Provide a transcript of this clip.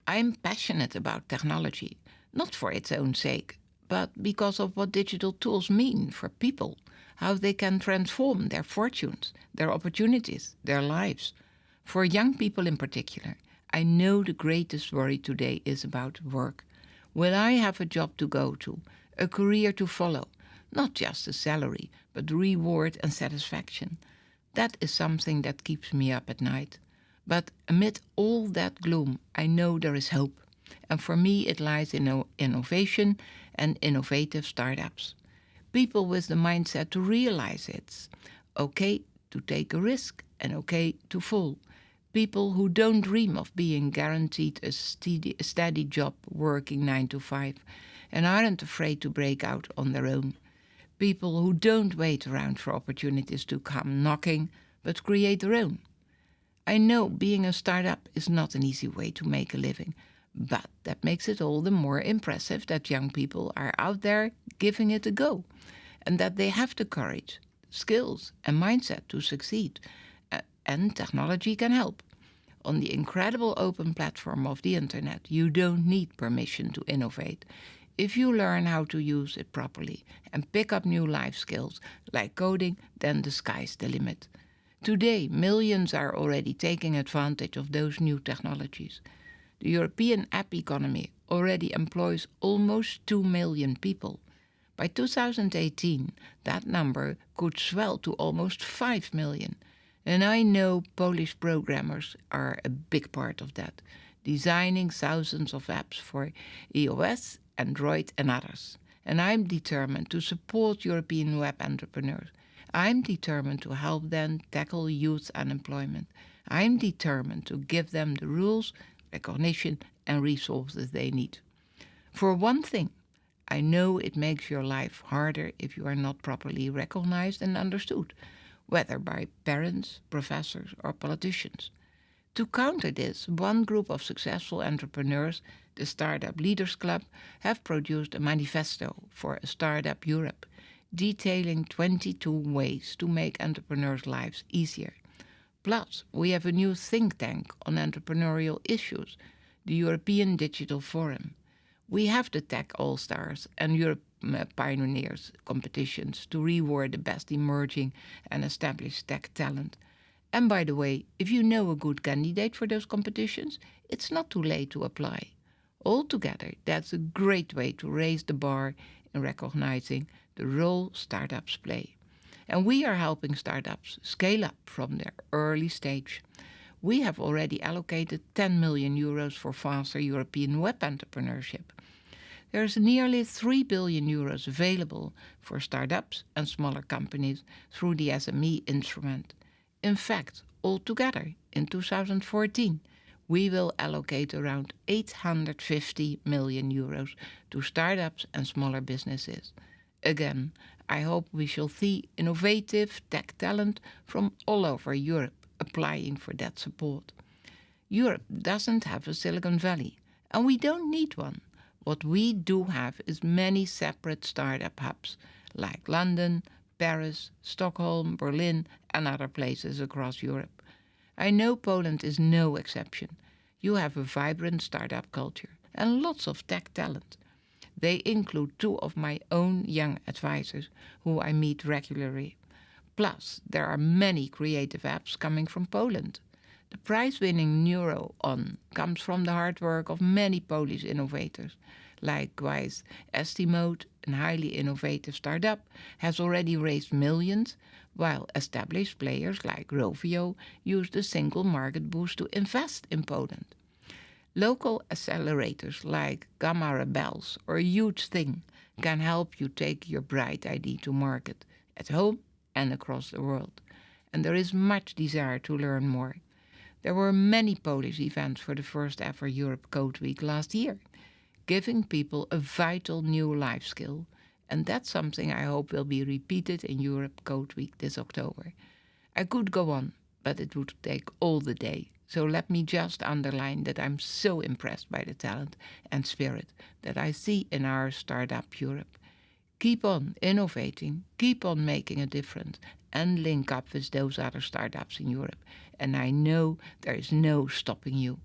I'm passionate about technology, not for its own sake, but because of what digital tools mean for people, how they can transform their fortunes, their opportunities, their lives. For young people in particular, I know the greatest worry today is about work. Will I have a job to go to, a career to follow, not just a salary, but reward and satisfaction? That is something that keeps me up at night. But amid all that gloom, I know there is hope. And for me, it lies in innovation and innovative startups. People with the mindset to realize it's okay to take a risk and okay to fall. People who don't dream of being guaranteed a steady job working 9 to 5 and aren't afraid to break out on their own. People who don't wait around for opportunities to come knocking, but create their own. I know being a startup is not an easy way to make a living, but that makes it all the more impressive that young people are out there giving it a go, and that they have the courage, skills, and mindset to succeed, and technology can help. On the incredible open platform of the internet, you don't need permission to innovate. If you learn how to use it properly and pick up new life skills like coding, then the sky's the limit. Today, millions are already taking advantage of those new technologies. The European app economy already employs almost 2 million people. By 2018, that number could swell to almost 5 million. And I know Polish programmers are a big part of that, designing thousands of apps for iOS, Android and others. And I'm determined to support European web entrepreneurs. I'm determined to help them tackle youth unemployment. I'm determined to give them the rules, recognition, and resources they need. For one thing, I know it makes your life harder if you are not properly recognized and understood, whether by parents, professors, or politicians. To counter this, one group of successful entrepreneurs, the Startup Leaders Club, have produced a manifesto for a Startup Europe, detailing 22 ways to make entrepreneurs' lives easier. Plus, we have a new think tank on entrepreneurial issues, the European Digital Forum. We have the Tech All-Stars and Europe Pioneers competitions to reward the best emerging and established tech talent. And by the way, if you know a good candidate for those competitions, it's not too late to apply. Altogether, that's a great way to raise the bar in recognizing the role startups play. And we are helping startups scale up from their early stage. We have already allocated 10 million euros for faster European web entrepreneurship. There's nearly 3 billion euros available for startups and smaller companies through the SME instrument. In fact, altogether, in 2014, we will allocate around 850 million euros to startups and smaller businesses. Again, I hope we shall see innovative tech talent from all over Europe applying for that support. Europe doesn't have a Silicon Valley, and we don't need one. What we do have is many separate startup hubs, like London, Paris, Stockholm, Berlin, and other places across Europe. I know Poland is no exception. You have a vibrant startup culture and lots of tech talent. They include 2 of my own young advisors who I meet regularly. Plus, there are many creative apps coming from Poland. The prize-winning Neuro-On comes from the hard work of many Polish innovators. Likewise, Estimode, a highly innovative startup, has already raised millions, while established players like Rovio use the single market boost to invest in Poland. Local accelerators like Gamma Rebels or Huge Thing can help you take your bright idea to market at home and across the world. And there is much desire to learn more. There were many Polish events for the first ever Europe Code Week last year, giving people a vital new life skill. And that's something I hope will be repeated in Europe Code Week this October. I could go on, but it would take all the day. So let me just underline that I'm so impressed by the talent and spirit that I see in our Startup Europe. Keep on innovating, keep on making a difference, and link up with those other startups in Europe. And I know there is no stopping you.